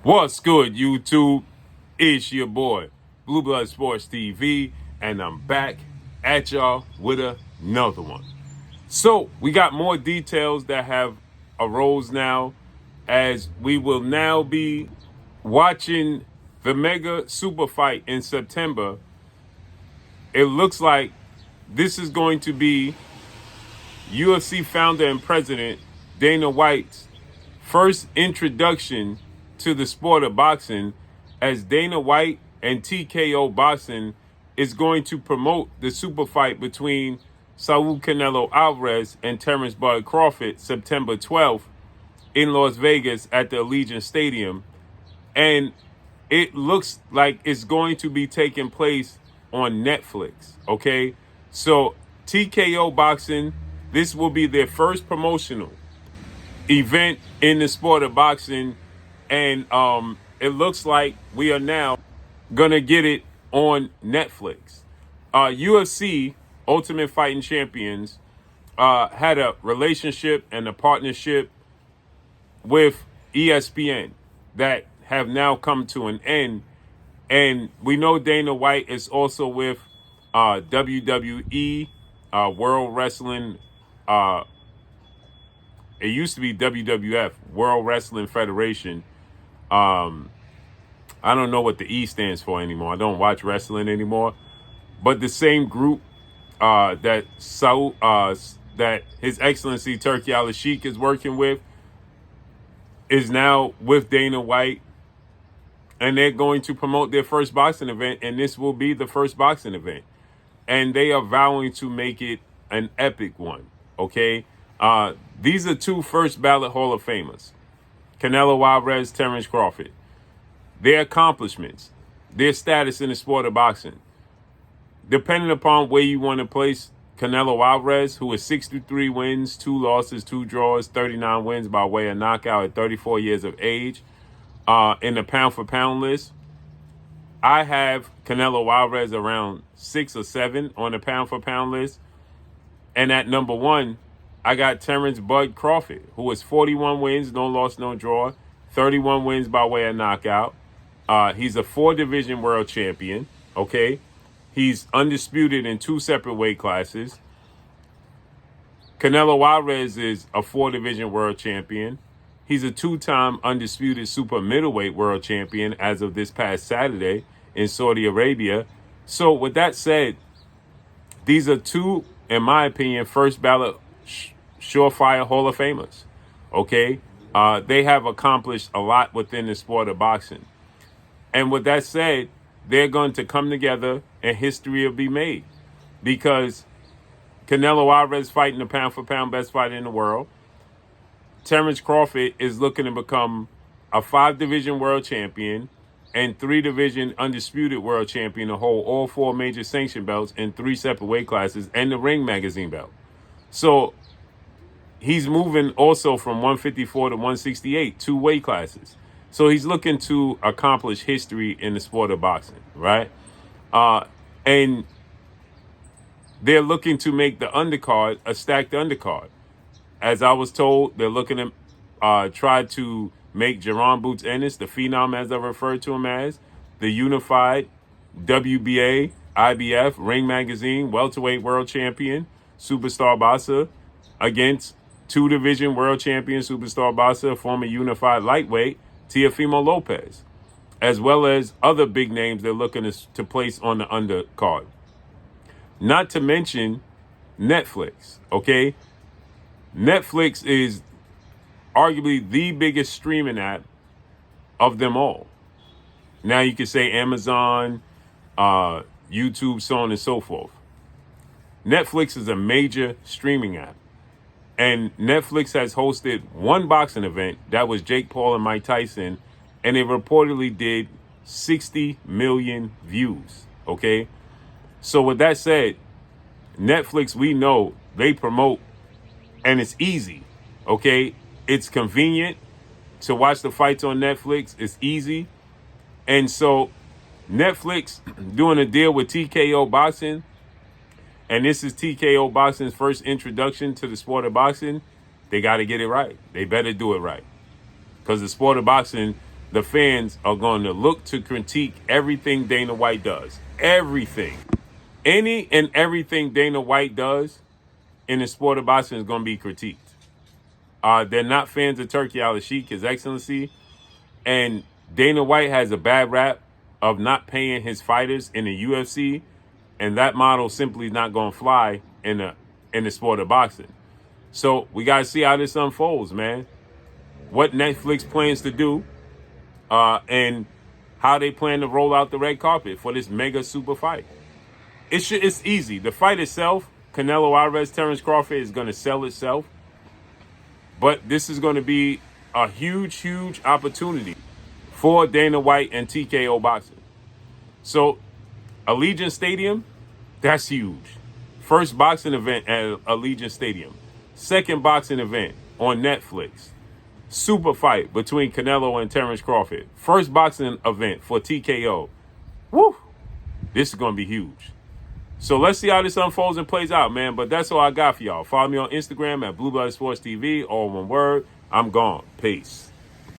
What's good, YouTube? It's your boy, Blue Blood Sports TV, and I'm back at y'all with another one. So, we got more details that have arose now, as we will now be watching the mega super fight in September. It looks like this is going to be UFC founder and president Dana White's first introduction to the sport of boxing, as Dana White and TKO Boxing is going to promote the super fight between Saul Canelo Alvarez and Terrence Bud Crawford September 12th in Las Vegas at the Allegiant Stadium. And it looks like it's going to be taking place on Netflix, okay? So TKO Boxing, this will be their first promotional event in the sport of boxing, and it looks like we are now gonna get it on Netflix. UFC Ultimate Fighting Champions had a relationship and a partnership with ESPN that have now come to an end, and we know Dana White is also with WWE, World Wrestling. It used to be WWF, World Wrestling Federation. I don't know what the E stands for anymore. I don't watch wrestling anymore. But the same group that His Excellency Turki Al-Sheikh is working with is now with Dana White, and they're going to promote their first boxing event, and this will be the first boxing event. And they are vowing to make it an epic one, okay? These are two first ballot Hall of Famers, Canelo Alvarez, Terrence Crawford. Their accomplishments, their status in the sport of boxing, depending upon where you want to place Canelo Alvarez, who is 63 wins, 2 losses, 2 draws, 39 wins by way of knockout at 34 years of age. In the pound-for-pound list, I have Canelo Alvarez around 6 or 7 on the pound-for-pound list. And at number 1, I got Terrence Bud Crawford, who is 41 wins, no loss, no draw, 31 wins by way of knockout. He's a 4-division world champion, okay? He's undisputed in 2 separate weight classes. Canelo Alvarez is a 4-division world champion. He's a 2-time undisputed super middleweight world champion as of this past Saturday in Saudi Arabia. So with that said, these are 2, in my opinion, first ballot surefire Hall of Famers, okay? They have accomplished a lot within the sport of boxing. And with that said, they're going to come together and history will be made, because Canelo Alvarez fighting the pound-for-pound best fighter in the world. Terrence Crawford is looking to become a 5-division world champion and 3-division undisputed world champion to hold all 4 major sanction belts in 3 separate weight classes and the Ring Magazine belt. So he's moving also from 154 to 168, 2 weight classes. So he's looking to accomplish history in the sport of boxing, right? And they're looking to make the undercard a stacked undercard. As I was told, they're looking to try to make Jerron Boots Ennis, the Phenom as I referred to him as, the unified WBA, IBF, Ring Magazine, welterweight world champion, Superstar Boxer, against 2-division world champion, Superstar Boxer, former unified lightweight, Teofimo Lopez, as well as other big names they're looking to place on the undercard. Not to mention Netflix, okay? Netflix is arguably the biggest streaming app of them all. Now you can say Amazon, YouTube, so on and so forth. Netflix is a major streaming app. And Netflix has hosted one boxing event, that was Jake Paul and Mike Tyson, and it reportedly did 60 million views, okay? So with that said, Netflix, we know they promote, and it's easy, okay? It's convenient to watch the fights on Netflix. It's easy. And so Netflix doing a deal with TKO Boxing, and this is TKO Boxing's first introduction to the sport of boxing, they got to get it right. They better do it right. Because the sport of boxing the fans are going to look to critique everything Dana White does. Everything. Any and everything Dana White does in the sport of boxing is going to be critiqued. They're not fans of Turkey Al-Sheikh, His Excellency. And Dana White has a bad rap of not paying his fighters in the UFC. And that model simply is not going to fly in the sport of boxing. So we got to see how this unfolds, man. What Netflix plans to do and how they plan to roll out the red carpet for this mega super fight. It's easy. The fight itself, Canelo Alvarez, Terrence Crawford, is going to sell itself. But this is going to be a huge, huge opportunity for Dana White and TKO Boxing. So Allegiant Stadium, that's huge. First boxing event at Allegiant Stadium. Second boxing event on Netflix. Super fight between Canelo and Terrence Crawford. First boxing event for TKO. Woo! This is going to be huge. So let's see how this unfolds and plays out, man. But that's all I got for y'all. Follow me on Instagram at Blue Blood Sports TV, all one word. I'm gone. Peace.